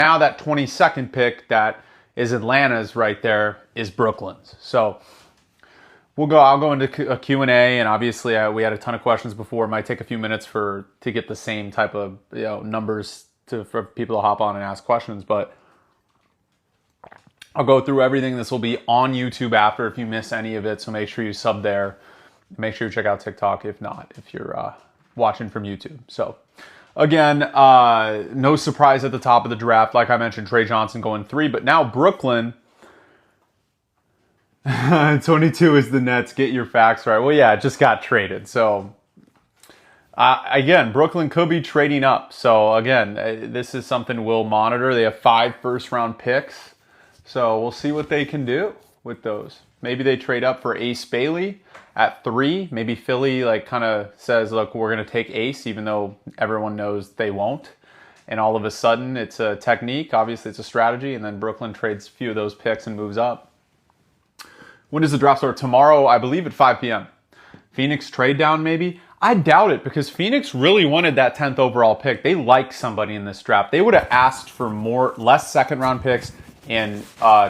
Now that 22nd pick that is Atlanta's right there is Brooklyn's. So I'll go into a Q&A, and obviously we had a ton of questions before. It might take a few minutes to get the same type of numbers for people to hop on and ask questions, but I'll go through everything. This will be on YouTube after if you miss any of it, so make sure you sub there. Make sure you check out TikTok if you're watching from YouTube. So again, no surprise at the top of the draft. Like I mentioned, Tre Johnson going 3, but now Brooklyn, 22 is the Nets. Get your facts right. Well, yeah, it just got traded. So again, Brooklyn could be trading up. So again, this is something we'll monitor. They have 5 first-round picks. So we'll see what they can do with those. Maybe they trade up for Ace Bailey at 3. Maybe Philly kind of says, look, we're going to take Ace, even though everyone knows they won't. And all of a sudden, it's a technique. Obviously, it's a strategy. And then Brooklyn trades a few of those picks and moves up. When does the draft start? Tomorrow, I believe, at 5 p.m. Phoenix trade down, maybe? I doubt it, because Phoenix really wanted that 10th overall pick. They like somebody in this draft. They would have asked for less second-round picks and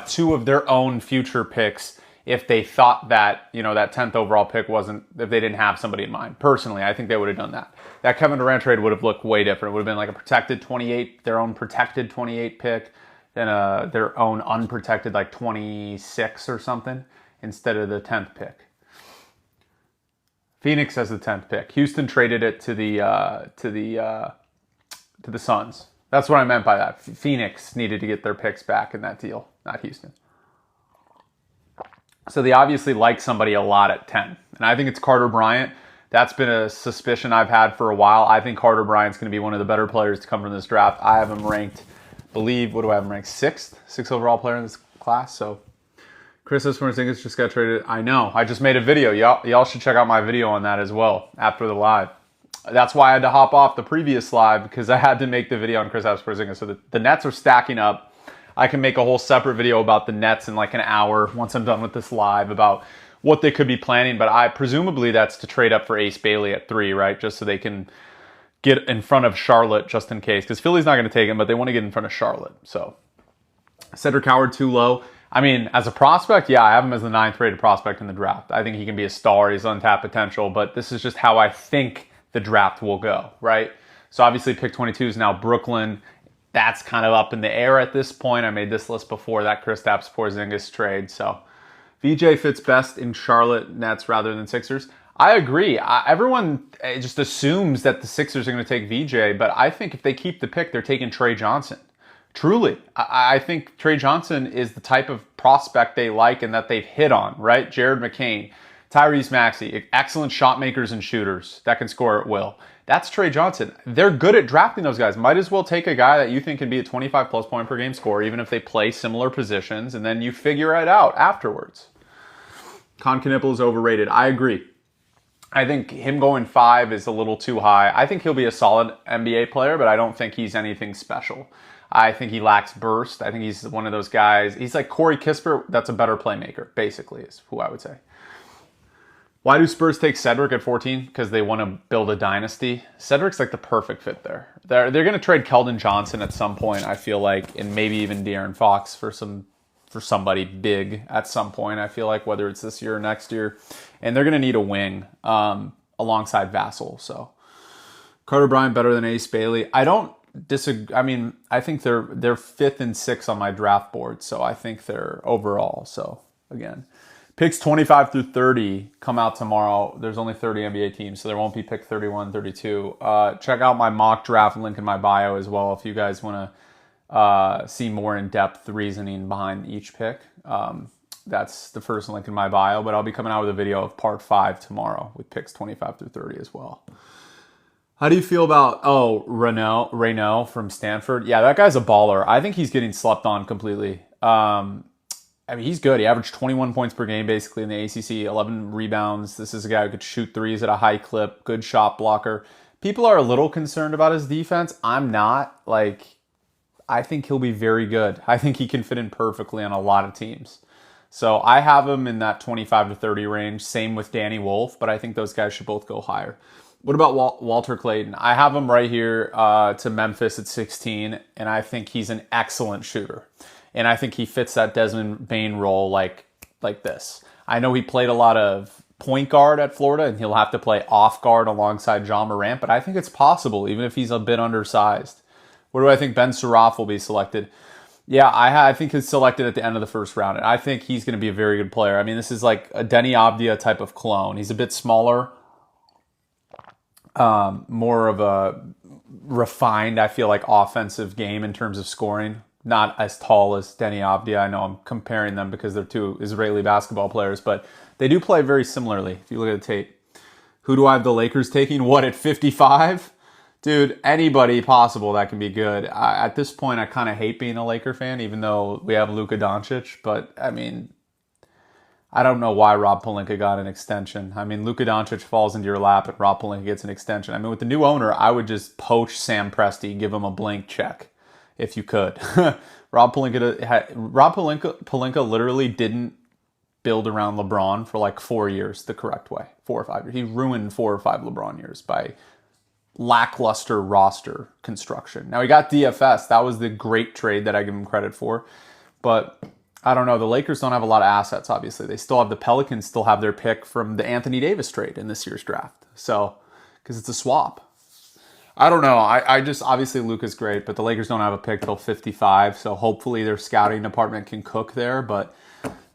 2 of their own future picks if they thought that, that 10th overall pick if they didn't have somebody in mind. Personally, I think they would have done that. That Kevin Durant trade would have looked way different. It would have been like a protected 28, their own protected 28 pick, then their own unprotected 26 or something instead of the 10th pick. Phoenix has the 10th pick. Houston traded it to the Suns. That's what I meant by that. Phoenix needed to get their picks back in that deal, not Houston. So they obviously like somebody a lot at 10. And I think it's Carter Bryant. That's been a suspicion I've had for a while. I think Carter Bryant's going to be one of the better players to come from this draft. I have him ranked, what do I have him ranked? 6th? 6th overall player in this class. So Kristaps Porzingis just got traded. I know. I just made a video. Y'all should check out my video on that as well after the live. That's why I had to hop off the previous live, because I had to make the video on Kristaps Porzingis. So the Nets are stacking up. I can make a whole separate video about the Nets in an hour once I'm done with this live about what they could be planning. But presumably that's to trade up for Ace Bailey at 3, right? Just so they can get in front of Charlotte just in case. Because Philly's not going to take him, but they want to get in front of Charlotte. So Cedric Howard too low. I mean, as a prospect, yeah, I have him as the 9th rated prospect in the draft. I think he can be a star. He's untapped potential. But this is just how I think the draft will go, right? So obviously pick 22 is now Brooklyn. That's kind of up in the air at this point. I made this list before that Kristaps Porzingis trade. So VJ fits best in Charlotte Nets rather than Sixers. I agree. Everyone just assumes that the Sixers are going to take VJ, but I think if they keep the pick, they're taking Tre Johnson. Truly. I think Tre Johnson is the type of prospect they like and that they've hit on, right? Jared McCain, Tyrese Maxey, excellent shot makers and shooters that can score at will. That's Tre Johnson. They're good at drafting those guys. Might as well take a guy that you think can be a 25-plus point per game scorer, even if they play similar positions, and then you figure it out afterwards. Con Knipple is overrated. I agree. I think him going 5 is a little too high. I think he'll be a solid NBA player, but I don't think he's anything special. I think he lacks burst. I think he's one of those guys. He's like Corey Kispert. That's a better playmaker, basically, is who I would say. Why do Spurs take Cedric at 14? Because they want to build a dynasty. Cedric's the perfect fit there. They're going to trade Keldon Johnson at some point, I feel like, and maybe even De'Aaron Fox for somebody big at some point, I feel like, whether it's this year or next year. And they're going to need a wing alongside Vassell. So Carter Bryant better than Ace Bailey. I don't disagree. I mean, I think they're 5th and 6th on my draft board. So I think they're overall. So again, picks 25 through 30 come out tomorrow. There's only 30 NBA teams, so there won't be pick 31, 32. Check out my mock draft link in my bio as well if you guys want to see more in-depth reasoning behind each pick. That's the first link in my bio, but I'll be coming out with a video of part 5 tomorrow with picks 25 through 30 as well. How do you feel about, Reynaud from Stanford? Yeah, that guy's a baller. I think he's getting slept on completely. I mean, he's good. He averaged 21 points per game, basically, in the ACC, 11 rebounds. This is a guy who could shoot threes at a high clip, good shot blocker. People are a little concerned about his defense. I'm not. I think he'll be very good. I think he can fit in perfectly on a lot of teams. So I have him in that 25 to 30 range. Same with Danny Wolf, but I think those guys should both go higher. What about Walter Clayton? I have him right here to Memphis at 16, and I think he's an excellent shooter. And I think he fits that Desmond Bane role like this. I know he played a lot of point guard at Florida, and he'll have to play off guard alongside John Morant, but I think it's possible, even if he's a bit undersized. Where do I think Ben Surratt will be selected? Yeah, I think he's selected at the end of the first round, and I think he's going to be a very good player. I mean, this is like a Denny Avdia type of clone. He's a bit smaller, more of a refined, I feel like, offensive game in terms of scoring. Not as tall as Denny Avdia. I know I'm comparing them because they're two Israeli basketball players, but they do play very similarly if you look at the tape. Who do I have the Lakers taking? What, at 55? Dude, anybody possible that can be good. At this point, I kind of hate being a Laker fan, even though we have Luka Doncic. But, I mean, I don't know why Rob Pelinka got an extension. I mean, Luka Doncic falls into your lap and Rob Pelinka gets an extension. I mean, with the new owner, I would just poach Sam Presti, give him a blank check if you could. Rob Pelinka literally didn't build around LeBron for like 4 years the correct way. 4 or 5 years. He ruined 4 or 5 LeBron years by lackluster roster construction. Now, he got DFS. That was the great trade that I give him credit for. But I don't know. The Lakers don't have a lot of assets, obviously. They still have the Pelicans still have their pick from the Anthony Davis trade in this year's draft. So, because it's a swap. I don't know. I just, obviously Luka's great, but the Lakers don't have a pick till 55. So hopefully their scouting department can cook there. But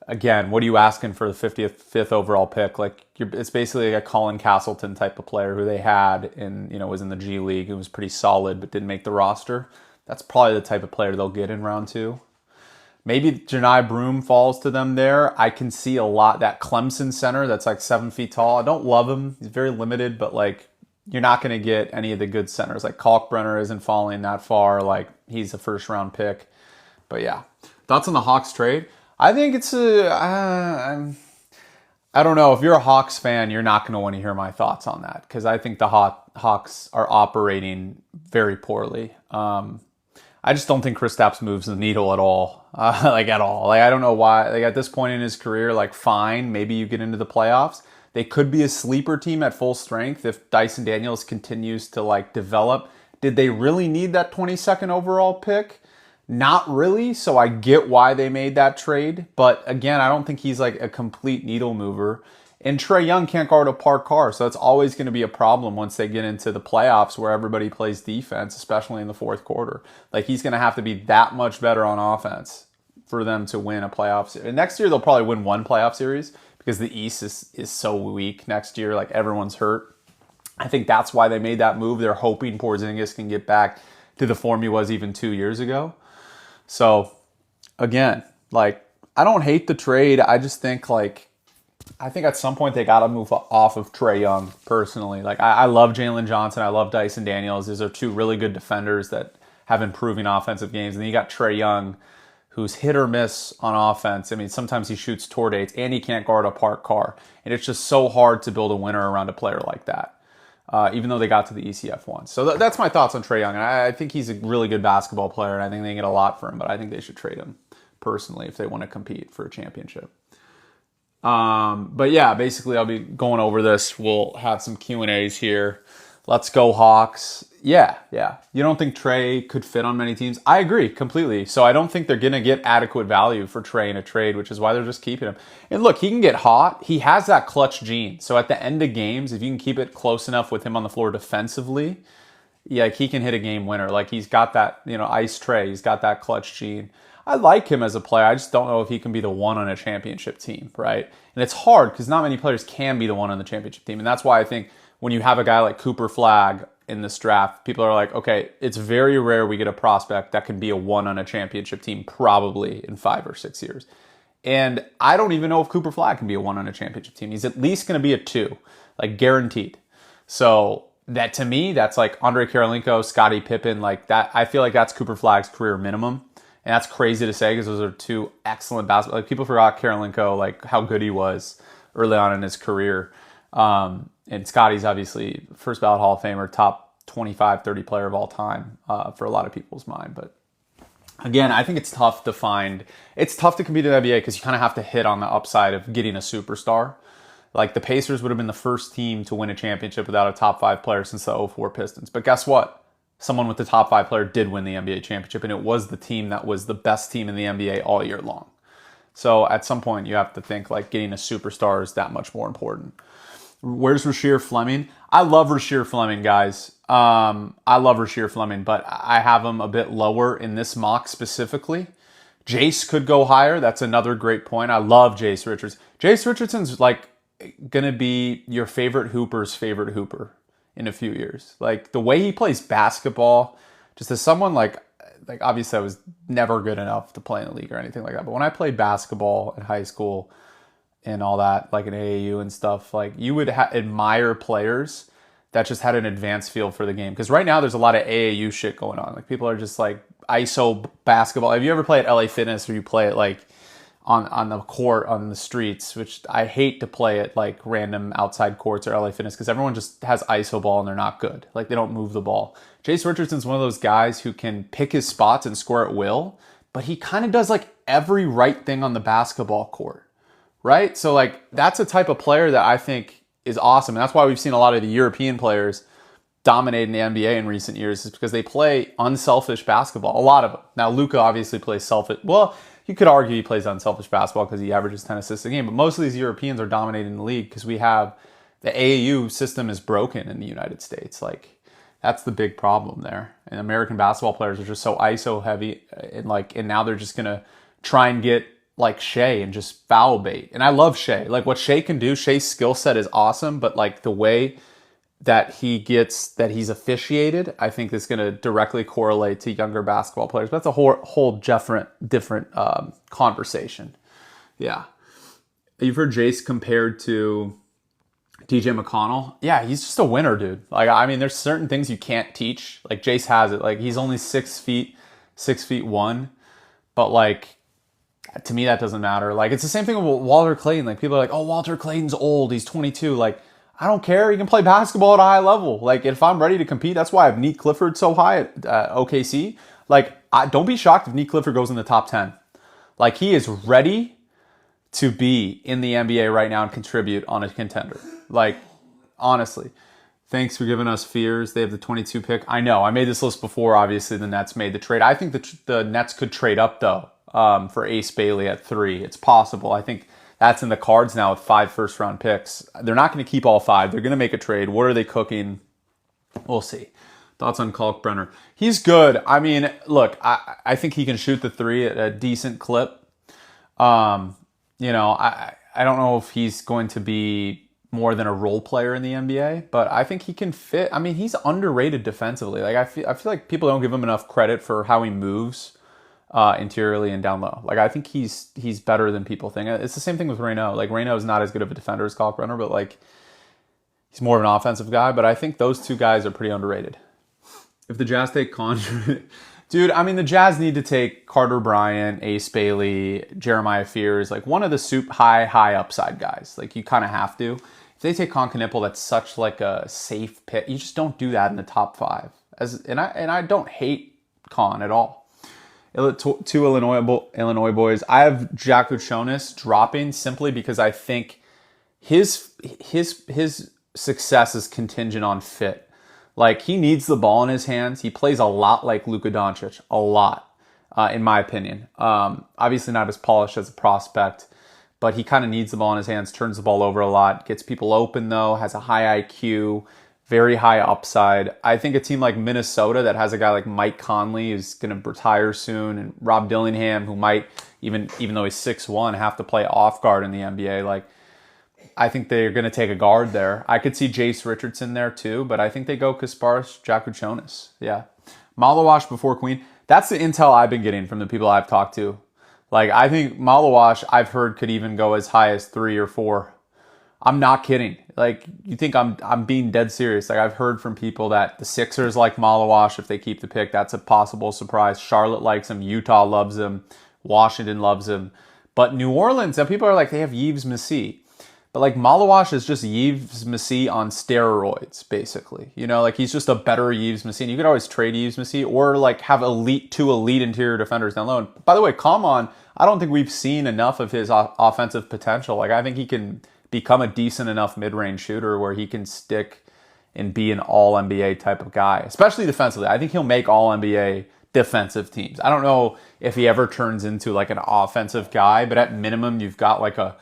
again, what are you asking for the 55th overall pick? Like, it's basically like a Colin Castleton type of player who they had and, was in the G League. It was pretty solid, but didn't make the roster. That's probably the type of player they'll get in round 2. Maybe Janai Broom falls to them there. I can see a lot. That Clemson center that's like 7 feet tall. I don't love him. He's very limited, but like, you're not going to get any of the good centers. Like Kalkbrenner isn't falling that far. Like, he's a first round pick. But yeah, thoughts on the Hawks trade? I think it's I don't know. If you're a Hawks fan, you're not going to want to hear my thoughts on that because I think the Hawks are operating very poorly. I just don't think Kristaps moves the needle at all. At all. Like, I don't know why. Like, at this point in his career, like, fine, maybe you get into the playoffs. They could be a sleeper team at full strength if Dyson Daniels continues to, like, develop. Did they really need that 22nd overall pick? Not really, so I get why they made that trade. But again, I don't think he's like a complete needle mover. And Trae Young can't guard a parked car, so that's always going to be a problem once they get into the playoffs where everybody plays defense, especially in the fourth quarter. Like, he's going to have to be that much better on offense for them to win a playoff series. And next year, they'll probably win one playoff series because the East is so weak next year. Like, everyone's hurt. I think that's why they made that move. They're hoping Porzingis can get back to the form he was even 2 years ago. So, again, like, I don't hate the trade. I just think, like, I think at some point they got to move off of Trae Young, personally. Like, I love Jalen Johnson. I love Dyson Daniels. These are two really good defenders that have improving offensive games. And then you got Trae Young, who's hit or miss on offense. I mean, sometimes he shoots tour dates, and he can't guard a parked car. And it's just so hard to build a winner around a player like that, even though they got to the ECF once. So that's my thoughts on Trae Young. And I think he's a really good basketball player, and I think they get a lot for him. But I think they should trade him, personally, if they want to compete for a championship. But yeah, basically I'll be going over this. We'll have some Q&As here. Let's go Hawks. Yeah. You don't think Trae could fit on many teams? I agree completely. So I don't think they're going to get adequate value for Trae in a trade, which is why they're just keeping him. And look, he can get hot. He has that clutch gene. So at the end of games, if you can keep it close enough with him on the floor defensively, yeah, he can hit a game winner. Like, he's got that, ice Trae. He's got that clutch gene. I like him as a player. I just don't know if he can be the one on a championship team, right? And it's hard because not many players can be the one on the championship team. And that's why I think when you have a guy like Cooper Flagg in this draft, people are like, okay, it's very rare we get a prospect that can be a one on a championship team probably in 5 or 6 years. And I don't even know if Cooper Flagg can be a one on a championship team. He's at least going to be a 2, like, guaranteed. So that, to me, that's like Andre Karolinko, Scottie Pippen, like that. I feel like that's Cooper Flagg's career minimum. And that's crazy to say because those are two excellent basketball. Like, people forgot Karolinko, like, how good he was early on in his career. And Scotty's obviously first ballot Hall of Famer, top 25, 30 player of all time for a lot of people's mind. But again, I think it's tough to compete in the NBA because you kind of have to hit on the upside of getting a superstar. Like, the Pacers would have been the first team to win a championship without a top 5 player since the '04 Pistons. But guess what? Someone with the top 5 player did win the NBA championship, and it was the team that was the best team in the NBA all year long. So at some point, you have to think like getting a superstar is that much more important. Where's Rasheer Fleming? I love Rasheer Fleming, guys. I love Rasheer Fleming, but I have him a bit lower in this mock specifically. Jace could go higher. That's another great point. I love Jace Richards. Jace Richardson's like going to be your favorite hooper's favorite hooper in a few years. Like, the way he plays basketball, just as someone like obviously I was never good enough to play in the league or anything like that. But when I played basketball in high school and all that, like in AAU and stuff, like, you would admire players that just had an advanced feel for the game. Because right now there's a lot of AAU shit going on. Like, people are just like ISO basketball. Have you ever played at LA Fitness, or you play it like on the court, on the streets, which I hate to play at like random outside courts or LA Fitness because everyone just has ISO ball and they're not good. Like, they don't move the ball. Jace Richardson's one of those guys who can pick his spots and score at will, but he kind of does like every right thing on the basketball court, right? So like, that's a type of player that I think is awesome. And that's why we've seen a lot of the European players dominate in the NBA in recent years, is because they play unselfish basketball. A lot of them. Now, Luka obviously plays selfish. Well, you could argue he plays unselfish basketball because he averages 10 assists a game, but most of these Europeans are dominating the league because we have the AAU system is broken in the United States. Like, that's the big problem there. And American basketball players are just so ISO heavy, and now they're just gonna try and get like Shea and just foul bait. And I love Shea. Like, what Shea can do, Shea's skill set is awesome, but like the way that he's officiated, I think is going to directly correlate to younger basketball players. But that's a whole different conversation. Yeah. You've heard Jace compared to DJ McConnell. Yeah, he's just a winner, dude. Like, I mean, there's certain things you can't teach. Like, Jace has it. Like, he's only 6'1", but like, to me, that doesn't matter. Like, it's the same thing with Walter Clayton. Like, people are like, oh, Walter Clayton's old. He's 22. Like, I don't care. He can play basketball at a high level. Like, if I'm ready to compete, that's why I have Neat Clifford so high at OKC. Like, don't be shocked if Neat Clifford goes in the top 10. Like, he is ready to be in the NBA right now and contribute on a contender. Like, honestly. Thanks for giving us fears. They have the 22 pick. I know. I made this list before, obviously, the Nets made the trade. I think the Nets could trade up, though, for Ace Bailey at 3. It's possible. I think that's in the cards now with 5 first-round picks. They're not going to keep all 5. They're going to make a trade. What are they cooking? We'll see. Thoughts on Kalkbrenner? He's good. I mean, look, I think he can shoot the 3 at a decent clip. I don't know if he's going to be more than a role player in the NBA, but I think he can fit. I mean, he's underrated defensively. Like, I feel like people don't give him enough credit for how he moves interiorly and down low. Like, I think he's better than people think. It's the same thing with Reynaud. Like, Reynaud is not as good of a defender as Kalkbrenner, but like, he's more of an offensive guy. But I think those two guys are pretty underrated. If the Jazz take Conjure, dude, I mean, the Jazz need to take Carter Bryant, Ace Bailey, Jeremiah Fears, like one of the high upside guys. Like, you kind of have to. If they take Concanipple, that's such like a safe pick. You just don't do that in the top 5. And I don't hate Con at all. 2 Illinois boys. I have Jack Uchonis dropping simply because I think his success is contingent on fit. Like, he needs the ball in his hands. He plays a lot like Luka Doncic, a lot, in my opinion. Obviously not as polished as a prospect, but he kind of needs the ball in his hands, turns the ball over a lot, gets people open though, has a high IQ, very high upside. I think a team like Minnesota that has a guy like Mike Conley who's going to retire soon, and Rob Dillingham, who might, even though he's 6'1", have to play off guard in the NBA. Like, I think they're going to take a guard there. I could see Jace Richardson there too, but I think they go Kasparis, Jack Uchonis. Yeah. Malawash before Queen. That's the intel I've been getting from the people I've talked to. Like, I think Malawash, I've heard, could even go as high as 3 or 4. I'm not kidding. Like, you think I'm being dead serious. Like, I've heard from people that the Sixers like Malawash if they keep the pick. That's a possible surprise. Charlotte likes him. Utah loves him. Washington loves him. But New Orleans, and people are like, they have Yves Messi. But like, Malawash is just Yves Messi on steroids, basically. You know, like, he's just a better Yves Messi. And you could always trade Yves Messi or like have two elite interior defenders down low. And by the way, Common, I don't think we've seen enough of his offensive potential. Like, I think he can become a decent enough mid-range shooter where he can stick and be an all-NBA type of guy, especially defensively. I think he'll make all-NBA defensive teams. I don't know if he ever turns into like an offensive guy, but at minimum, you've got like a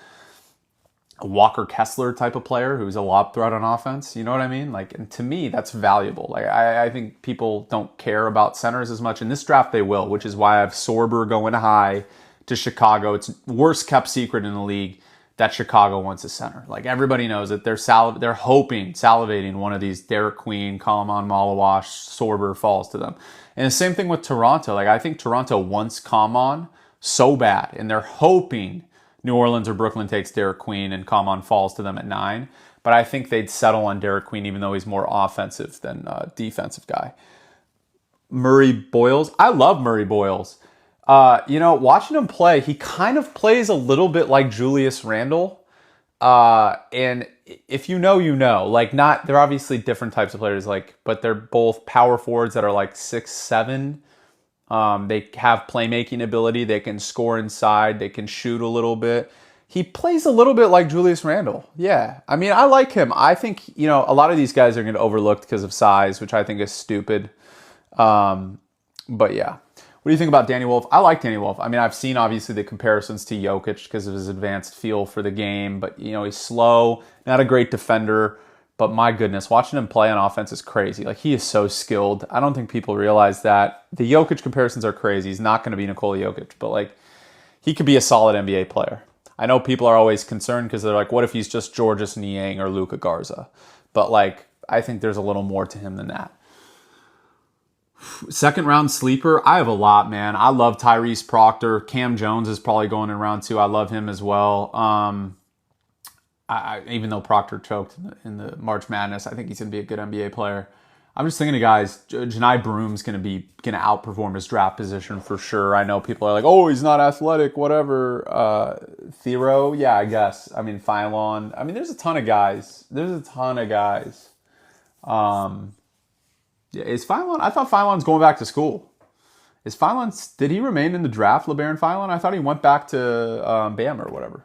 Walker Kessler type of player who's a lob threat on offense. You know what I mean? Like, and to me, that's valuable. Like, I think people don't care about centers as much. In this draft, they will, which is why I have Sorber going high to Chicago. It's worst kept secret in the league that Chicago wants a center. Like, everybody knows that they're salivating one of these Derek Queen, Kalaman Malawash, Sorber falls to them. And the same thing with Toronto. Like, I think Toronto wants Kalaman so bad, and they're hoping New Orleans or Brooklyn takes Derek Queen and Kalaman falls to them at 9. But I think they'd settle on Derek Queen, even though he's more offensive than defensive guy. Murray Boyles. I love Murray Boyles. Watching him play, he kind of plays a little bit like Julius Randle. And if you know, you know. Like, they're obviously different types of players, but they're both power forwards that are like 6'7". They have playmaking ability. They can score inside. They can shoot a little bit. He plays a little bit like Julius Randle. Yeah. I mean, I like him. I think, a lot of these guys are going to overlooked because of size, which I think is stupid. But yeah. What do you think about Danny Wolf? I like Danny Wolf. I mean, I've seen obviously the comparisons to Jokic because of his advanced feel for the game, but he's slow, not a great defender, but my goodness, watching him play on offense is crazy. Like, he is so skilled. I don't think people realize that. The Jokic comparisons are crazy. He's not going to be Nikola Jokic, but he could be a solid NBA player. I know people are always concerned because they're like, what if he's just Georges Niang or Luka Garza? But I think there's a little more to him than that. Second round sleeper, I have a lot, man. I love Tyrese Proctor. Cam Jones is probably going in round 2. I love him as well. Even though Proctor choked in the March Madness, I think he's going to be a good NBA player. I'm just thinking of guys. Janai Broom's going to outperform his draft position for sure. I know people are like, oh, he's not athletic, whatever. Thero, yeah, I guess. I mean, Phylon. I mean, there's a ton of guys. Yeah, is Phylon? I thought Phylon's going back to school. Did he remain in the draft, LeBaron Phylon? I thought he went back to Bama or whatever.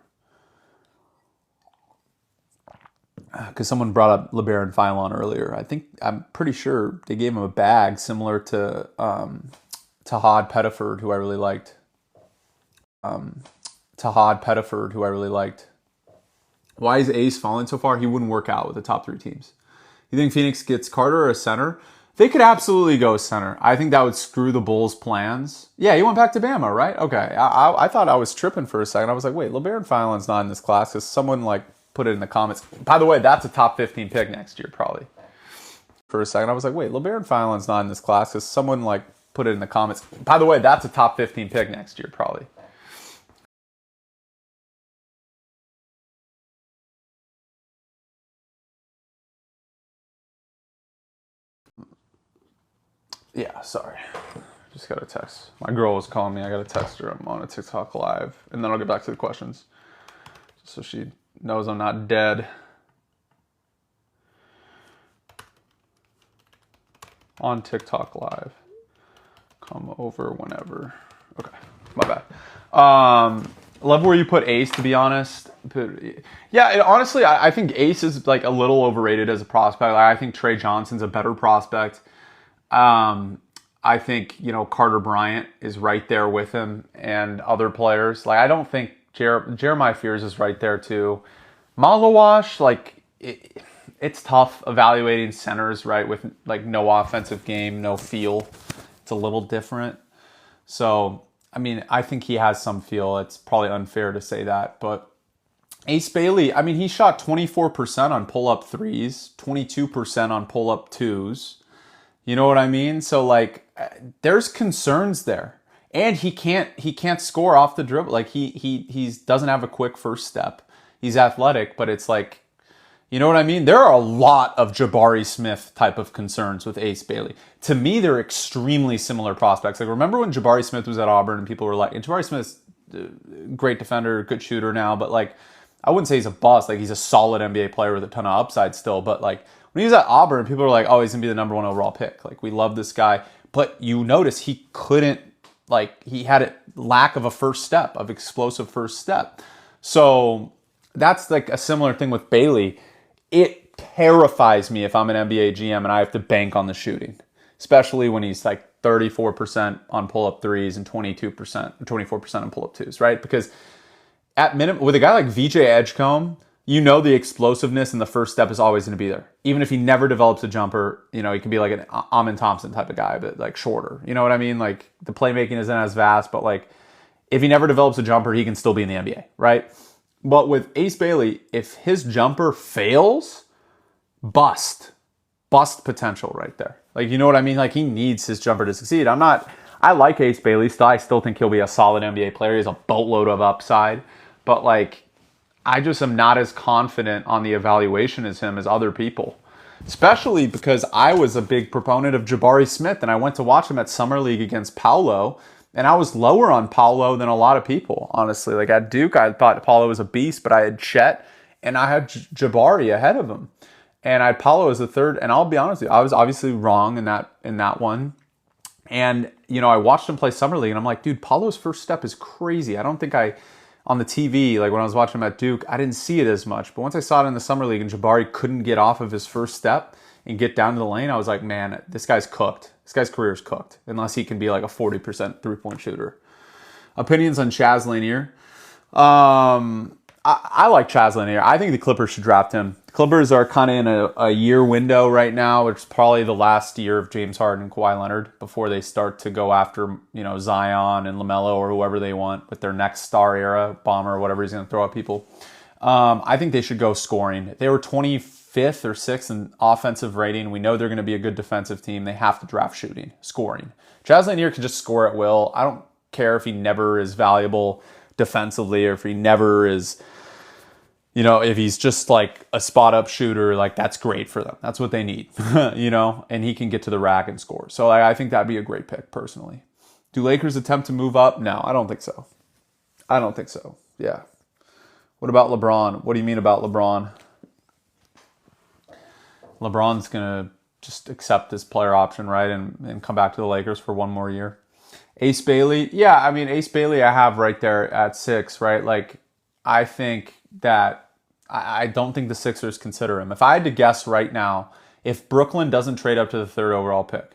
Because someone brought up LeBaron Phylon earlier. I'm pretty sure they gave him a bag similar to Tahad Pettiford, who I really liked. Why is Ace falling so far? He wouldn't work out with the top 3 teams. You think Phoenix gets Carter or a center? They could absolutely go center. I think that would screw the Bulls' plans. Yeah, he went back to Bama, right? Okay. I thought I was tripping for a second. I was like, wait, LeBaron Phylon's not in this class because someone put it in the comments. By the way, that's a top 15 pick next year, probably. For a second, I was like, wait, LeBaron Phylon's not in this class because someone put it in the comments. By the way, that's a top 15 pick next year, probably. Yeah, sorry. Just got a text. My girl was calling me. I got a text her. I'm on a TikTok live. And then I'll get back to the questions. Just so she knows I'm not dead. On TikTok live. Come over whenever. Okay, my bad. Love where you put Ace, to be honest. Yeah, honestly, I think Ace is a little overrated as a prospect. I think Tre Johnson's a better prospect. I think, Carter Bryant is right there with him and other players. I don't think Jeremiah Fears is right there too. Malawash, it's tough evaluating centers, right, with no offensive game, no feel. It's a little different. So, I mean, I think he has some feel. It's probably unfair to say that, but Ace Bailey, I mean, he shot 24% on pull-up threes, 22% on pull-up twos. You know what I mean? So there's concerns there, and he can't score off the dribble. He doesn't have a quick first step. He's athletic, but it's you know what I mean? There are a lot of Jabari Smith type of concerns with Ace Bailey. To me, they're extremely similar prospects. Remember when Jabari Smith was at Auburn and people were and Jabari Smith's a great defender, good shooter now, but I wouldn't say he's a bust. He's a solid NBA player with a ton of upside still, but when he was at Auburn, people were oh, he's going to be the number 1 overall pick. We love this guy. But you notice he couldn't, he had a lack of a first step, of explosive first step. So that's like a similar thing with Bailey. It terrifies me if I'm an NBA GM and I have to bank on the shooting, especially when he's like 34% on pull-up threes and 22%, 24% on pull-up twos, right? Because at minimum, with a guy like VJ Edgecombe, you know the explosiveness in the first step is always going to be there. Even if he never develops a jumper, you know, he can be like an Amin Thompson type of guy, but like shorter. You know what I mean? Like the playmaking isn't as vast, but like if he never develops a jumper, he can still be in the NBA, right? But with Ace Bailey, if his jumper fails, bust potential right there. Like, you know what I mean? Like he needs his jumper to succeed. I like Ace Bailey still. I still think he'll be a solid NBA player. He has a boatload of upside, but like, I just am not as confident on the evaluation as him as other people, especially because I was a big proponent of Jabari Smith and I went to watch him at Summer League against Paolo, and I was lower on Paolo than a lot of people, honestly. Like at Duke, I thought Paolo was a beast, but I had Chet and I had Jabari ahead of him, and I had Paolo as the third. And I'll be honest with you, I was obviously wrong in that one. And you know, I watched him play Summer League, and I'm like, dude, Paolo's first step is crazy. I don't think on the TV, like when I was watching him at Duke, I didn't see it as much. But once I saw it in the Summer League and Jabari couldn't get off of his first step and get down to the lane, I was like, man, this guy's cooked. This guy's career is cooked, unless he can be like a 40% three-point shooter. Opinions on Chaz Lanier? I like Chaz Lanier. I think the Clippers should draft him. The Clippers are kind of in a year window right now, which is probably the last year of James Harden and Kawhi Leonard before they start to go after, you know, Zion and LaMelo or whoever they want with their next star era, Bomber or whatever he's going to throw at people. I think they should go scoring. They were 25th or 6th in offensive rating. We know they're going to be a good defensive team. They have to draft shooting, scoring. Chaz Lanier can just score at will. I don't care if he never is valuable defensively or if he never is, you know, if he's just like a spot up shooter, like that's great for them. That's what they need, you know, and he can get to the rack and score. So I think that'd be a great pick personally. Do Lakers attempt to move up? No, I don't think so. I don't think so. Yeah. What about LeBron? What do you mean about LeBron? LeBron's going to just accept this player option, right? And come back to the Lakers for one more year. Ace Bailey. Yeah. I mean, Ace Bailey, I have right there at 6, right? Like, I think that I don't think the Sixers consider him. If I had to guess right now, if Brooklyn doesn't trade up to the 3rd overall pick,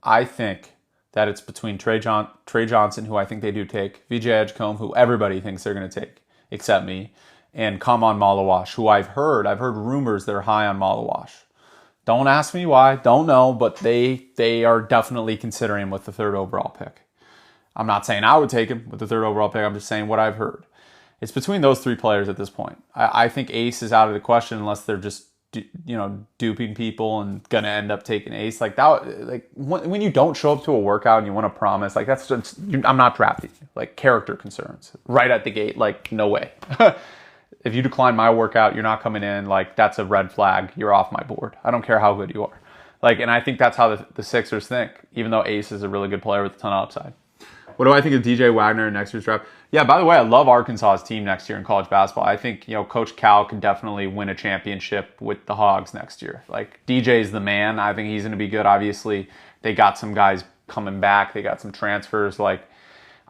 I think that it's between Tre Johnson, who I think they do take, VJ Edgecombe, who everybody thinks they're going to take, except me, and Kaman Malawash, who I've heard rumors they're high on Malawash. Don't ask me why, don't know, but they are definitely considering him with the 3rd overall pick. I'm not saying I would take him with the 3rd overall pick, I'm just saying what I've heard. It's between those 3 players at this point. I think Ace is out of the question unless they're just, you know, duping people and gonna end up taking Ace. Like that, like when you don't show up to a workout and you want to promise, like that's just, I'm not drafting you. Like character concerns right at the gate. Like no way. If you decline my workout, you're not coming in. Like that's a red flag. You're off my board. I don't care how good you are. Like, and I think that's how the Sixers think. Even though Ace is a really good player with a ton of upside. What do I think of DJ Wagner in next year's draft? Yeah, by the way, I love Arkansas's team next year in college basketball. I think, you know, Coach Cal can definitely win a championship with the Hogs next year. Like, DJ's the man. I think he's going to be good. Obviously, they got some guys coming back. They got some transfers. Like,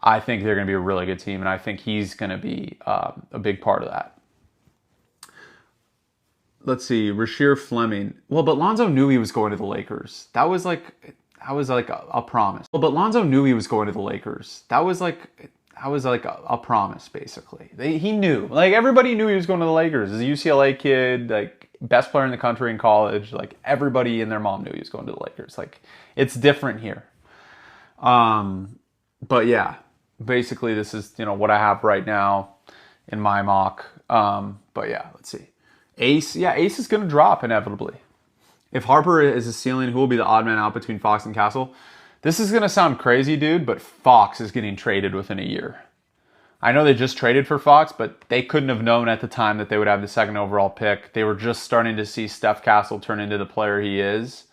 I think they're going to be a really good team, and I think he's going to be a big part of that. Let's see, Rasheer Fleming. Well, but Lonzo knew he was going to the Lakers. That was like a promise. Well, but Lonzo knew he was going to the Lakers. That was like a promise, basically. He knew. Like, everybody knew he was going to the Lakers. He's a UCLA kid, like, best player in the country in college. Like, everybody and their mom knew he was going to the Lakers. Like, it's different here. But yeah, basically this is, you know, what I have right now in my mock. But yeah, let's see. Ace is going to drop inevitably. If Harper is a ceiling, who will be the odd man out between Fox and Castle? This is going to sound crazy, dude, but Fox is getting traded within a year. I know they just traded for Fox, but they couldn't have known at the time that they would have the 2nd overall pick. They were just starting to see Steph Castle turn into the player he is.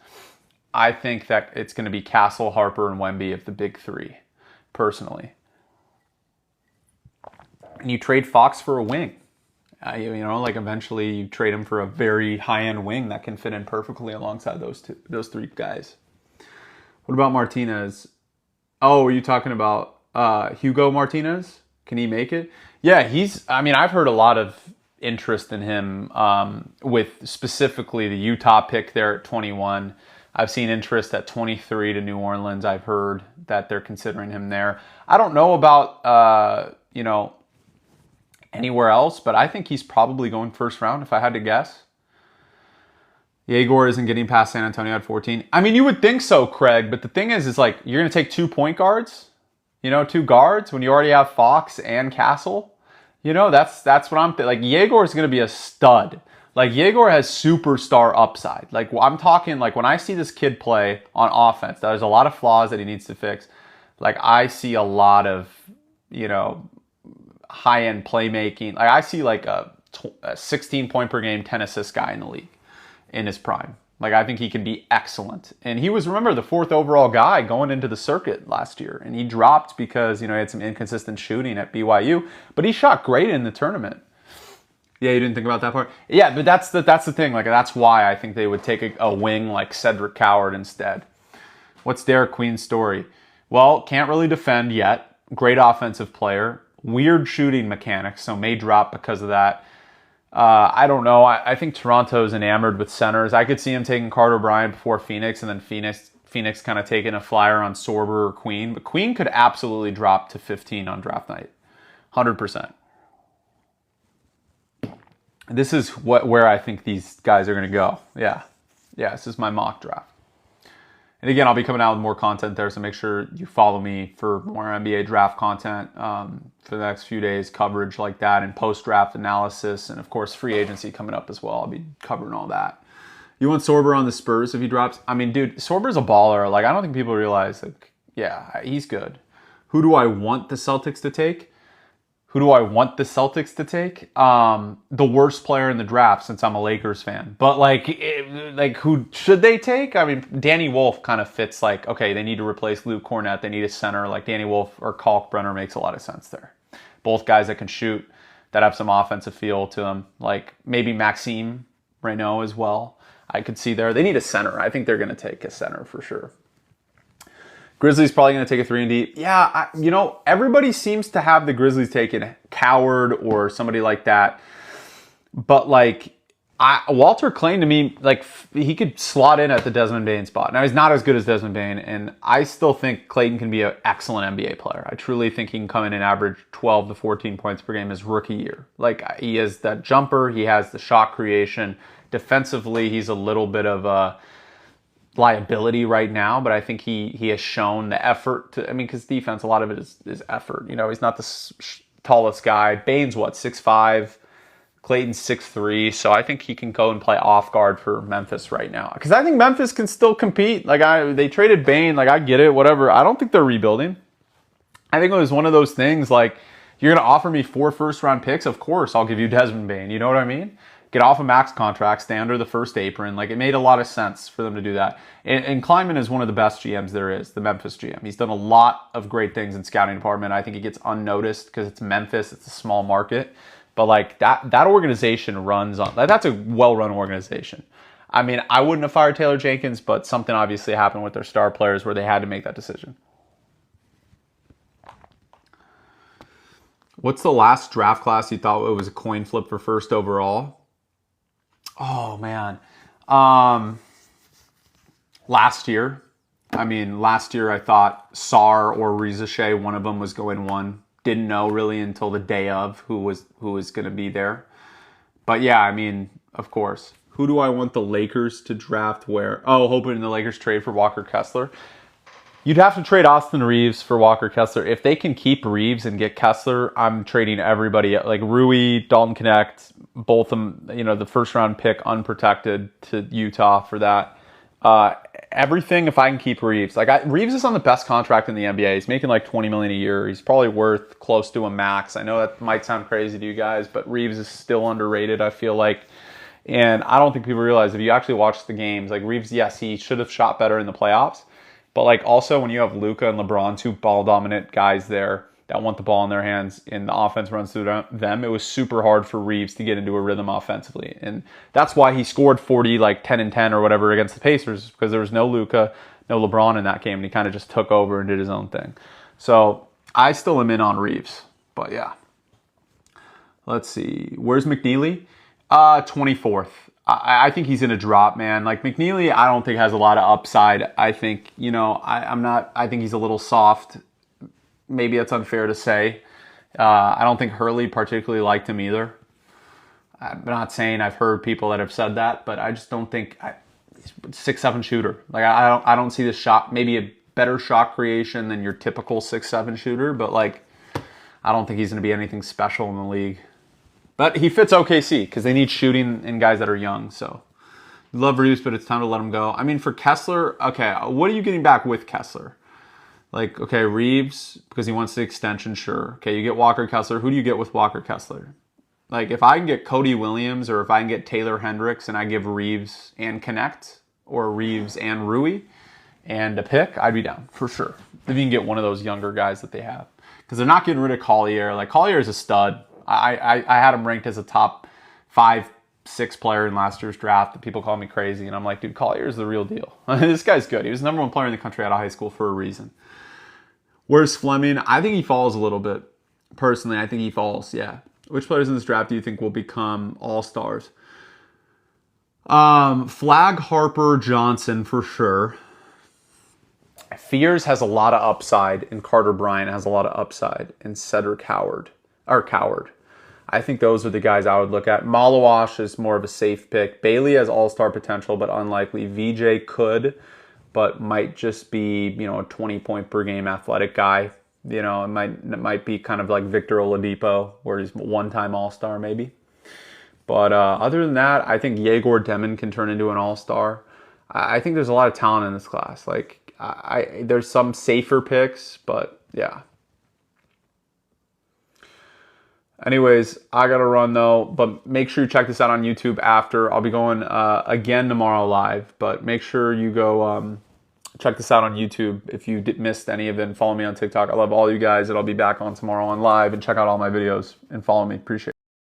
I think that it's going to be Castle, Harper, and Wemby of the big 3, personally. And you trade Fox for a wing. You know, like eventually you trade him for a very high-end wing that can fit in perfectly alongside those 3 guys. What about Martinez? Oh, are you talking about Hugo Martinez? Can he make it? Yeah, I mean, I've heard a lot of interest in him with specifically the Utah pick there at 21. I've seen interest at 23 to New Orleans. I've heard that they're considering him there. I don't know about, anywhere else, but I think he's probably going first round if I had to guess. Yegor isn't getting past San Antonio at 14. I mean, you would think so, Craig, but the thing is like, you're going to take 2 point guards, 2 guards when you already have Fox and Castle. That's what I'm thinking. Like, Yegor is going to be a stud. Like, Yegor has superstar upside. Like, I'm talking, like, when I see this kid play on offense, there's a lot of flaws that he needs to fix. Like, I see a lot of, high-end playmaking. Like, I see, like, a 16-point-per-game, 10-assist guy in the league in his prime. Like, I think he can be excellent. And he was, remember, the 4th overall guy going into the circuit last year. And he dropped because, he had some inconsistent shooting at BYU. But he shot great in the tournament. Yeah, you didn't think about that part? Yeah, but that's the thing. Like, that's why I think they would take a wing like Cedric Coward instead. What's Derek Queen's story? Well, can't really defend yet. Great offensive player. Weird shooting mechanics, so may drop because of that. I don't know. I think Toronto's enamored with centers. I could see him taking Carter Bryant before Phoenix, and then Phoenix kind of taking a flyer on Sorber or Queen. But Queen could absolutely drop to 15 on draft night. 100%. This is where I think these guys are going to go. Yeah, this is my mock draft. And again, I'll be coming out with more content there, so make sure you follow me for more NBA draft content for the next few days, coverage like that, and post-draft analysis, and of course, free agency coming up as well. I'll be covering all that. You want Sorber on the Spurs if he drops? I mean, dude, Sorber's a baller. Like, I don't think people realize, like, yeah, he's good. Who do I want the Celtics to take? The worst player in the draft, since I'm a Lakers fan. But who should they take? I mean, Danny Wolf kind of fits. Like, okay, they need to replace Luke Cornett. They need a center. Like, Danny Wolf or Kalkbrenner makes a lot of sense there. Both guys that can shoot, that have some offensive feel to them. Like maybe Maxime Renault as well. I could see there. They need a center. I think they're going to take a center for sure. Grizzlies probably going to take a 3-and-D. Yeah, everybody seems to have the Grizzlies taking Coward or somebody like that. But, Walter Clayton to me, he could slot in at the Desmond Bane spot. Now, he's not as good as Desmond Bane, and I still think Clayton can be an excellent NBA player. I truly think he can come in and average 12 to 14 points per game his rookie year. He has that jumper. He has the shot creation. Defensively, he's a little bit of a liability right now, but I think he has shown the effort to, because defense, a lot of it is effort. He's not the tallest guy. Bane's 6'5", Clayton's 6'3", so I think he can go and play off guard for Memphis right now. Because I think Memphis can still compete. They traded Bane, I get it, whatever. I don't think they're rebuilding. I think it was one of those things you're going to offer me 4 first-round picks? Of course, I'll give you Desmond Bane. You know what I mean? Get off a max contract, stay under the first apron. It made a lot of sense for them to do that. And Kleiman is one of the best GMs there is, the Memphis GM. He's done a lot of great things in scouting department. I think he gets unnoticed because it's Memphis. It's a small market. But that organization runs on, that's a well-run organization. I wouldn't have fired Taylor Jenkins, but something obviously happened with their star players where they had to make that decision. What's the last draft class you thought it was a coin flip for first overall? Oh, man. Last year. Last year I thought Sar or Reza Shea, one of them was going 1. Didn't know really until the day of who was going to be there. But yeah, of course. Who do I want the Lakers to draft where? Oh, hoping the Lakers trade for Walker Kessler. You'd have to trade Austin Reeves for Walker Kessler. If they can keep Reeves and get Kessler, I'm trading everybody. Rui, Dalton Connect, both of them, the first round pick unprotected to Utah for that. Everything if I can keep Reeves. Reeves is on the best contract in the NBA. He's making $20 million a year. He's probably worth close to a max. I know that might sound crazy to you guys, but Reeves is still underrated, I feel like. And I don't think people realize if you actually watch the games, Reeves, yes, he should have shot better in the playoffs. But also when you have Luka and LeBron, 2 ball dominant guys there that want the ball in their hands and the offense runs through them, it was super hard for Reeves to get into a rhythm offensively. And that's why he scored 40, 10 and 10 or whatever against the Pacers, because there was no Luka, no LeBron in that game, and he kind of just took over and did his own thing. So I still am in on Reeves, But yeah. Let's see. Where's McNeely? 24th. I think he's going to drop, man. Like McNeely, I don't think has a lot of upside. I think, I think he's a little soft. Maybe that's unfair to say. I don't think Hurley particularly liked him either. I'm not saying I've heard people that have said that, but I just don't think he's a 6'7" shooter. Like I don't see the shot, maybe a better shot creation than your typical 6'7" shooter, but like I don't think he's going to be anything special in the league. But he fits OKC because they need shooting in guys that are young. So love Reeves, but it's time to let him go. I mean, for Kessler, okay, what are you getting back with Kessler? Like, okay, Reeves, because he wants the extension, sure. Okay, you get Walker Kessler. Who do you get with Walker Kessler? Like, if I can get Cody Williams or if I can get Taylor Hendricks and I give Reeves and Connect or Reeves and Rui and a pick, I'd be down for sure. If you can get one of those younger guys that they have. Because they're not getting rid of Collier. Like, Collier is a stud. I had him ranked as a top 5-6 player in last year's draft. People call me crazy. And I'm like, dude, Collier is the real deal. This guy's good. He was the #1 player in the country out of high school for a reason. Where's Fleming? I think he falls a little bit. Personally, I think he falls, yeah. Which players in this draft do you think will become all-stars? Flag Harper Johnson for sure. Fears has a lot of upside, and Carter Bryant has a lot of upside, and Cedric Coward. I think those are the guys I would look at. Malawash is more of a safe pick. Bailey has all-star potential, but unlikely. VJ could, but might just be, a 20-point-per-game athletic guy. It might be kind of like Victor Oladipo, where he's one-time all-star maybe. But other than that, I think Yegor Demon can turn into an all-star. I think there's a lot of talent in this class. Like, there's some safer picks, but yeah. Anyways, I got to run though, but make sure you check this out on YouTube after. I'll be going again tomorrow live, but make sure you go check this out on YouTube if you missed any of it, and follow me on TikTok. I love all you guys, and I'll be back on tomorrow on live, and check out all my videos and follow me. Appreciate it.